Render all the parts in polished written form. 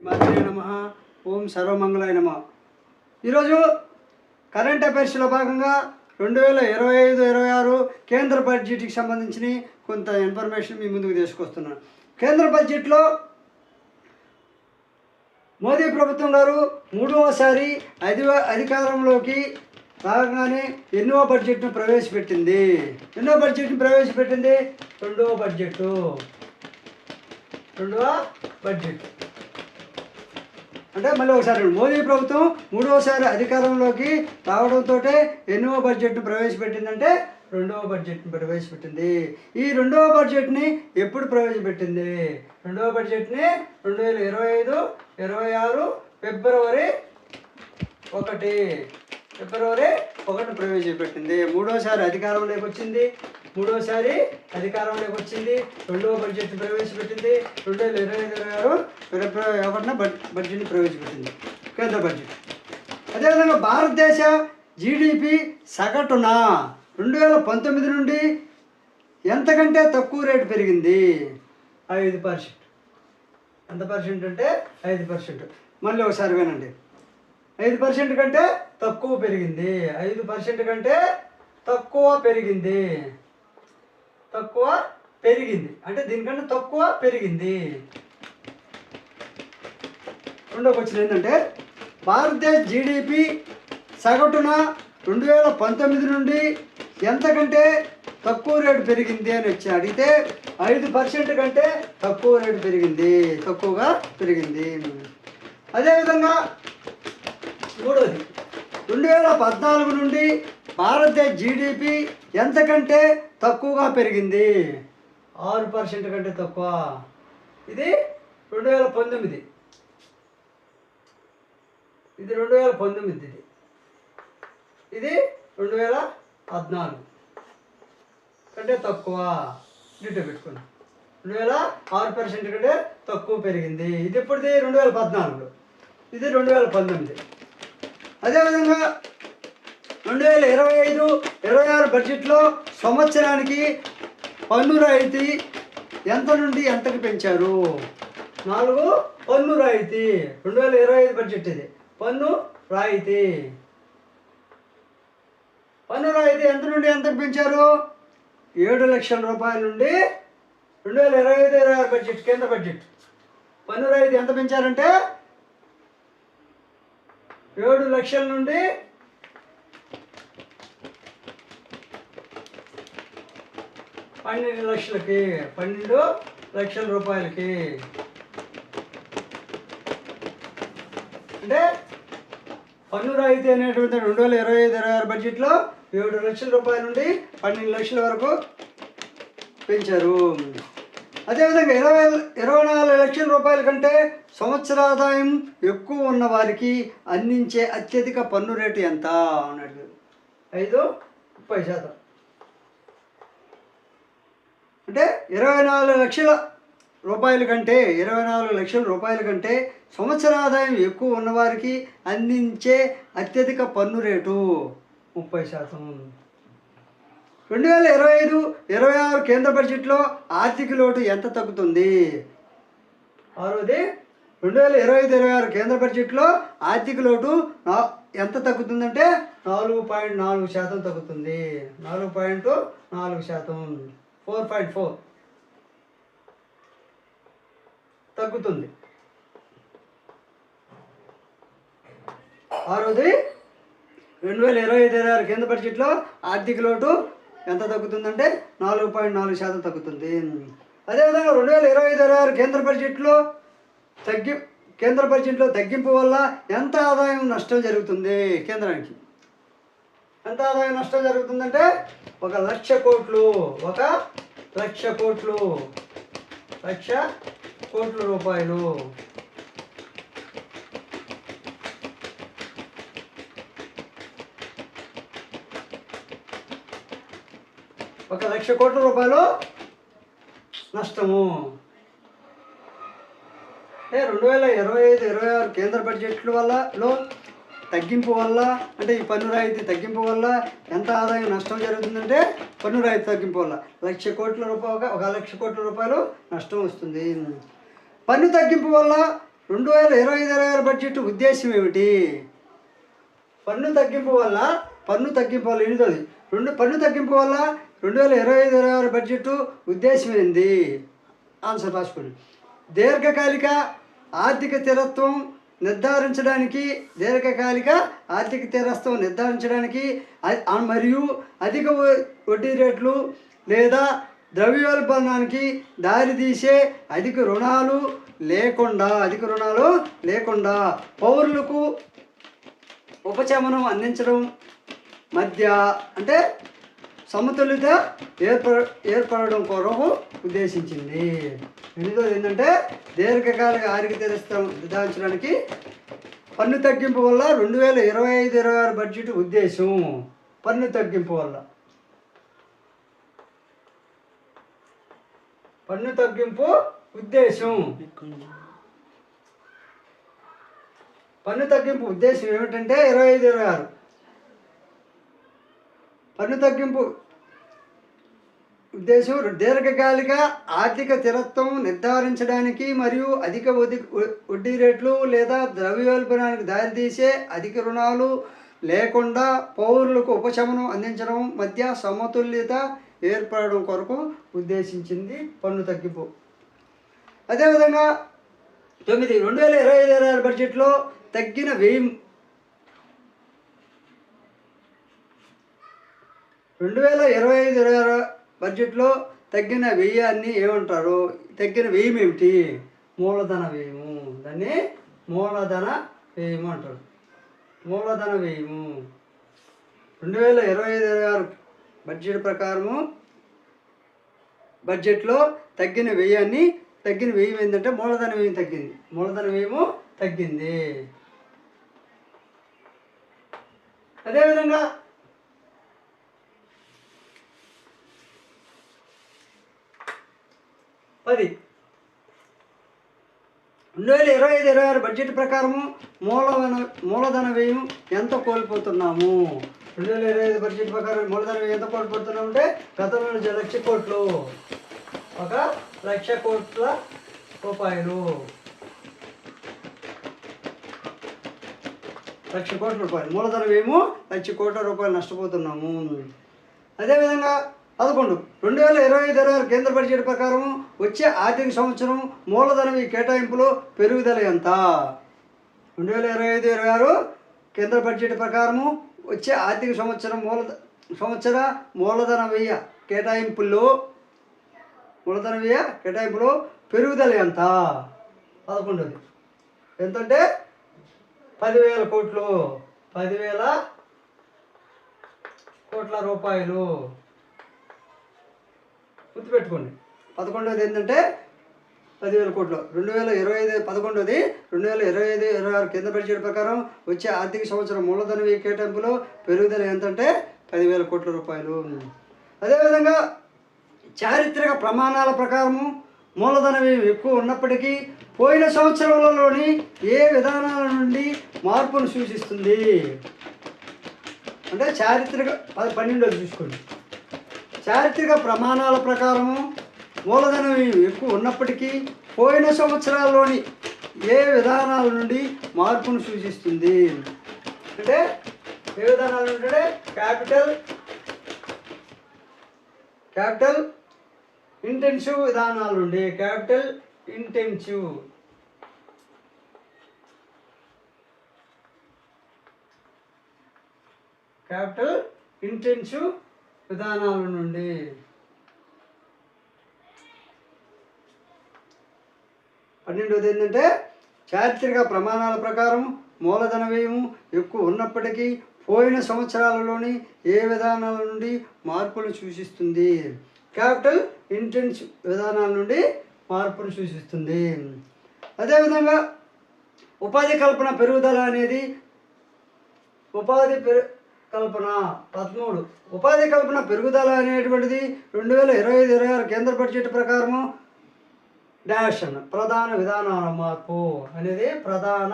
మాత్రే నమః. ఓం సర్వమంగళాయ నమః. ఈరోజు కరెంట్ అఫైర్స్లో భాగంగా 2025-26 కేంద్ర బడ్జెట్కి సంబంధించిన కొంత ఇన్ఫర్మేషన్ మీ ముందుకు తీసుకొస్తున్నాను. కేంద్ర బడ్జెట్లో మోదీ ప్రభుత్వం గారు మూడవసారి అధికారంలోకి రాగానే ఎన్నో బడ్జెట్ను ప్రవేశపెట్టింది. రెండవ బడ్జెట్ అంటే మళ్ళీ ఒకసారి మోదీ ప్రభుత్వం మూడవసారి అధికారంలోకి రావడంతో ఎన్నో బడ్జెట్ను ప్రవేశపెట్టిందంటే రెండవ బడ్జెట్ని ప్రవేశపెట్టింది. ఈ రెండవ బడ్జెట్ని ఎప్పుడు ప్రవేశపెట్టింది? రెండవ బడ్జెట్ని 2025-26 ఫిబ్రవరి 1 ప్రవేశపెట్టింది. మూడోసారి అధికారంలోకి వచ్చింది. రెండవ బడ్జెట్ని ప్రవేశపెట్టింది. 2025-26 ఫిబ్రవరి 1 బడ్జెట్ని ప్రవేశపెట్టింది, కేంద్ర బడ్జెట్. అదేవిధంగా భారతదేశ జీడిపి సగటున 2019 నుండి ఎంతకంటే తక్కువ రేటు పెరిగింది? 5%. ఎంత పర్సెంట్ అంటే 5%. మళ్ళీ ఒకసారి వినండి. 5% కంటే తక్కువ పెరిగింది. 5% కంటే తక్కువ పెరిగింది అంటే దీనికంటే తక్కువ పెరిగింది. రెండో క్వశ్చన్ ఏంటంటే భారతదేశ జీడిపి సగటున 2019 నుండి ఎంతకంటే తక్కువ రేటు పెరిగింది అని వచ్చి అడిగితే 5% కంటే తక్కువగా పెరిగింది. అదేవిధంగా మూడోది 2014 నుండి భారతదేశ జీడిపి ఎంతకంటే తక్కువగా పెరిగింది? 6% కంటే తక్కువ. ఇది 2019. ఇది 2014 కంటే తక్కువ. డీటెయిల్ పెట్టుకోండి. 6% కంటే తక్కువ పెరిగింది. ఇది ఇప్పుడుది 2014. ఇది 2019. అదేవిధంగా 2025-26 బడ్జెట్లో సంవత్సరానికి పన్ను రాయితీ ఎంత నుండి ఎంతకు పెంచారు? 4 పన్ను రాయితీ. 2025 బడ్జెట్ ఇది. పన్ను రాయితీ ఎంత నుండి ఎంతకు పెంచారు? 7 లక్షల రూపాయల నుండి 2025-26 బడ్జెట్, కేంద్ర బడ్జెట్ పన్ను రాయితీ ఎంత పెంచారంటే 7 లక్షల నుండి 12 లక్షల రూపాయలకి. అంటే పన్ను రాయితీ అనేటువంటి 2025-26 బడ్జెట్లో 7 లక్షల రూపాయల నుండి 12 లక్షల వరకు పెంచారు. అదేవిధంగా 24 లక్షల రూపాయల కంటే సంవత్సరాదాయం ఎక్కువ ఉన్న వారికి అందించే అత్యధిక పన్ను రేటు ఎంత అన్నట్టు? 30%. అంటే 24 లక్షల రూపాయల కంటే సంవత్సరాదాయం ఎక్కువ ఉన్నవారికి అందించే అత్యధిక పన్ను రేటు 30%. 2025-26 కేంద్ర బడ్జెట్లో ఆర్థిక లోటు ఎంత తగ్గుతుంది? 2025-26 కేంద్ర బడ్జెట్లో ఆర్థిక లోటు ఎంత తగ్గుతుందంటే 4.4% తగ్గుతుంది. 4.4%, 4.4 తగ్గుతుంది. 2025-26 కేంద్ర బడ్జెట్లో ఆర్థిక లోటు ఎంత తగ్గుతుందంటే 4.4% తగ్గుతుంది. అదేవిధంగా 2025-26 కేంద్ర బడ్జెట్లో తగ్గింపు వల్ల ఎంత ఆదాయం నష్టం జరుగుతుంది? కేంద్రానికి ఎంత ఆదాయం నష్టం జరుగుతుందంటే 1 లక్ష కోట్లు. 1 లక్ష కోట్ల రూపాయలు. ఒక 1 లక్ష కోట్ల రూపాయలు నష్టము. 2025-26 కేంద్ర బడ్జెట్ల వల్ల తగ్గింపు వల్ల అంటే ఈ పన్ను రాయితీ తగ్గింపు వల్ల ఎంత ఆదాయం నష్టం జరుగుతుందంటే పన్ను రాయితీ తగ్గింపు వల్ల 1 లక్ష కోట్ల రూపాయలు నష్టం వస్తుంది. పన్ను తగ్గింపు వల్ల 2025-26 బడ్జెట్ ఉద్దేశం ఏమిటి? పన్ను తగ్గింపు వల్ల ఎనిమిదోది పన్ను తగ్గింపు వల్ల 2025-26 బడ్జెట్ ఉద్దేశం ఏంది? ఆన్సర్ రాసుకోండి. దీర్ఘకాలిక ఆర్థిక స్థిరత్వం నిర్ధారించడానికి మరియు అధిక వడ్డీ రేట్లు లేదా ద్రవ్యోల్బణానికి దారితీసే అధిక రుణాలు లేకుండా పౌరులకు ఉపశమనం అందించడం మధ్య అంటే సమతుల్యత ఏర్పడడం కొరకు ఉద్దేశించింది. ఎనిమిదోది ఏంటంటే దీర్ఘకాలిక ఆర్థిక స్థిరత్వం నిర్ధారించడానికి పన్ను తగ్గింపు వల్ల 2025-26 బడ్జెట్ ఉద్దేశం. పన్ను తగ్గింపు ఉద్దేశం ఏమిటంటే 25-26 పన్ను తగ్గింపు ఉద్దేశం దీర్ఘకాలిక ఆర్థిక స్థిరత్వం నిర్ధారించడానికి మరియు అధిక వడ్డీ రేట్లు లేదా ద్రవ్యోల్బణానికి దారితీసే అధిక రుణాలు లేకుండా పౌరులకు ఉపశమనం అందించడం మధ్య సమతుల్యత ఏర్పడడం కొరకు ఉద్దేశించింది పన్ను తగ్గింపు. అదేవిధంగా 9 2025-26 బడ్జెట్లో తగ్గిన వ్యయం 2025-26 బడ్జెట్లో తగ్గిన వ్యయాన్ని ఏమంటారు? తగ్గిన వ్యయం ఏమిటి? మూలధన వ్యయము. దాన్ని మూలధన వ్యయము అంటారు. మూలధన వ్యయము 2025-26 బడ్జెట్ ప్రకారము బడ్జెట్లో తగ్గిన వ్యయం ఏంటంటే మూలధన వ్యయము తగ్గింది. అదేవిధంగా 10 2025-26 బడ్జెట్ ప్రకారము మూలధన వ్యయం ఎంత కోల్పోతున్నాము? 2025 బడ్జెట్ ప్రకారం మూలధన వ్యయం ఎంత కోల్పోతున్నాము అంటే గతంలో 1,00,000 కోట్లు 1,00,000 కోట్ల రూపాయలు 1,00,000 కోట్ల రూపాయలు మూలధన వ్యయము 1,00,000 కోట్ల రూపాయలు నష్టపోతున్నాము. అదేవిధంగా 11 2025-26 కేంద్ర బడ్జెట్ ప్రకారం వచ్చే ఆర్థిక సంవత్సరం మూలధన కేటాయింపులో పెరుగుదల ఎంత? 2025-26 కేంద్ర బడ్జెట్ ప్రకారము వచ్చే ఆర్థిక సంవత్సరం మూలధన వ్యయ కేటాయింపులో పెరుగుదల ఎంత? 11 ఎంతంటే 10,000 కోట్లు 10,000 కోట్ల రూపాయలు గుర్తుపెట్టుకోండి. 11వది ఏంటంటే 10,000 కోట్లు 2025-26 కేంద్ర బడ్జెట్ ప్రకారం వచ్చే ఆర్థిక సంవత్సరం మూలధన వ్యయ కేటాయింపులో పెరుగుదల ఎంతంటే 10,000 కోట్ల రూపాయలు. అదేవిధంగా చారిత్రక ప్రమాణాల ప్రకారము మూలధన వ్యయం ఎక్కువ ఉన్నప్పటికీ పోయిన సంవత్సరాలలోని ఏ విధానాల నుండి మార్పును సూచిస్తుంది అంటే చారిత్రక 12 చూసుకోండి. చారిత్రక ప్రమాణాల ప్రకారము మూలధన వ్యయం ఎక్కువ ఉన్నప్పటికీ పోయిన సంవత్సరాల్లోని ఏ విధానాల నుండి మార్పును సూచిస్తుంది అంటే ఏ విధానాలు అంటే క్యాపిటల్ ఇంటెన్సివ్ విధానాల నుండి క్యాపిటల్ ఇంటెన్సివ్ విధానాల నుండి. 12వది ఏంటంటే చారిత్రక ప్రమాణాల ప్రకారం మూలధన వ్యయము ఎక్కువ ఉన్నప్పటికీ పోయిన సంవత్సరాలలోని ఏ విధానాల నుండి మార్పులు సూచిస్తుంది క్యాపిటల్ ఇంటెన్సివ్ విధానాల నుండి మార్పును సూచిస్తుంది. అదేవిధంగా ఉపాధి కల్పన పెరుగుదల అనేది కల్పన 13 ఉపాధి కల్పన పెరుగుదల అనేటువంటిది 2025-26 కేంద్ర బడ్జెట్ ప్రకారము ప్రధాన విధానాల మార్పు అనేది ప్రధాన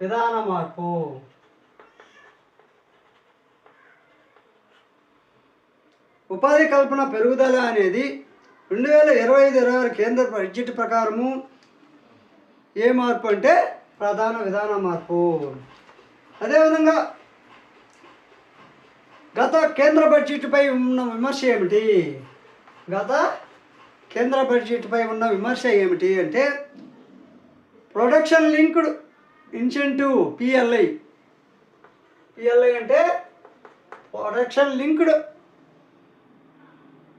విధాన మార్పు. ఉపాధి కల్పన పెరుగుదల అనేది 2025-26 కేంద్ర బడ్జెట్ ప్రకారము ఏ మార్పు అంటే ప్రధాన విధాన మార్పు. అదేవిధంగా గత కేంద్ర బడ్జెట్పై ఉన్న విమర్శ ఏమిటి? గత కేంద్ర బడ్జెట్పై ఉన్న విమర్శ ఏమిటి అంటే production linked incentive PLI. PLI అంటే ప్రొడక్షన్ లింక్డ్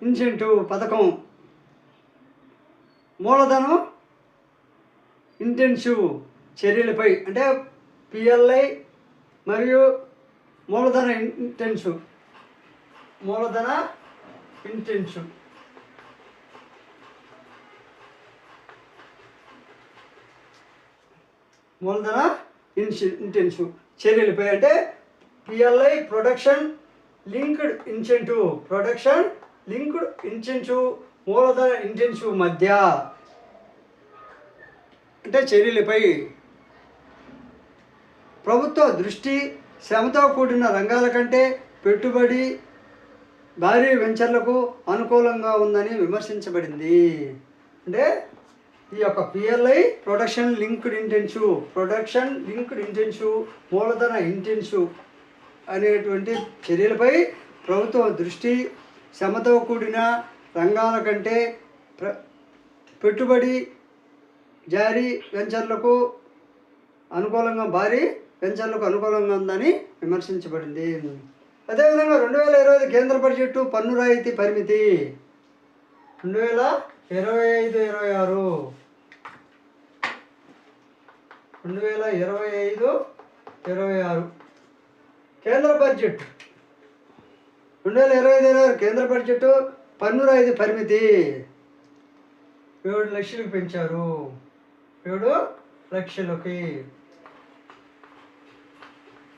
ఇన్సెంటివ్ పథకం మూలధనం ఇంటెన్సివ్ చర్యలపై అంటే పిఎల్ఐ మరియు మూలధన ఇంటెన్సివ్ మూలధన ఇంటెన్సివ్ మూలధన ఇంటెన్సివ్ చర్యలపై అంటే PLI production linked incentive production linked incentive మూలధన ఇంటెన్సివ్ మధ్య అంటే చర్యలపై ప్రభుత్వ దృష్టి శ్రమతో కూడిన రంగాల కంటే పెట్టుబడి భారీ వెంచర్లకు అనుకూలంగా ఉందని విమర్శించబడింది. అంటే ఈ యొక్క పిఎల్ఐ ప్రొడక్షన్ లింక్డ్ ఇంటెన్సివ్ మూలధన ఇంటెన్సివ్ అనేటువంటి చర్యలపై ప్రభుత్వ దృష్టి శ్రమతో కూడిన రంగాల కంటే పెట్టుబడి భారీ వెంచర్లకు అనుకూలంగా ఉందని విమర్శించబడింది. అదేవిధంగా 2025 కేంద్ర బడ్జెట్ పన్ను రాయితీ పరిమితి 2025-26 కేంద్ర బడ్జెట్ 2025-26 కేంద్ర బడ్జెట్ పన్ను రాయితీ పరిమితి 7 లక్షలకు పెంచారు. 7 లక్షలకి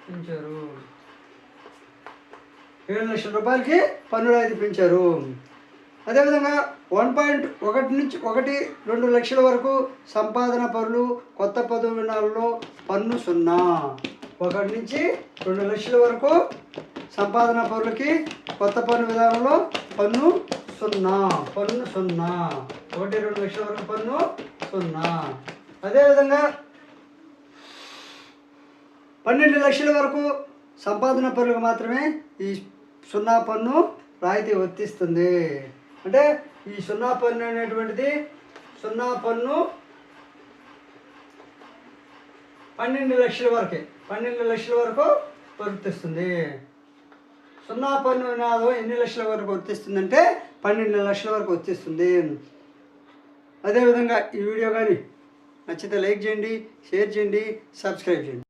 పెంచారు. 7 లక్షల రూపాయలకి పన్ను రాయితీ పెంచారు. అదేవిధంగా 1.1-2 లక్షల వరకు సంపాదన పరులు కొత్త పదవినాలలో పన్ను 0. 1 నుంచి 2 లక్షల వరకు సంపాదన పరులకి కొత్త పన్ను విధానంలో పన్ను 0. 1-2 లక్షల వరకు పన్ను 0. అదేవిధంగా 12 లక్షల వరకు సంపాదన పరులకు మాత్రమే ఈ 0 పన్ను రాయితీ వర్తిస్తుంది. అంటే ఈ 0 పన్ను అనేటువంటిది 0 పన్ను 12 లక్షల వరకే 12 లక్షల వరకు వర్తిస్తుంది. 0 పన్ను వినాదం ఎన్ని లక్షల వరకు వర్తిస్తుందంటే 12 లక్షల వరకు వర్తిస్తుంది. అదేవిధంగా ఈ వీడియో కానీ నచ్చితే లైక్ చేయండి, షేర్ చేయండి, సబ్స్క్రైబ్ చేయండి.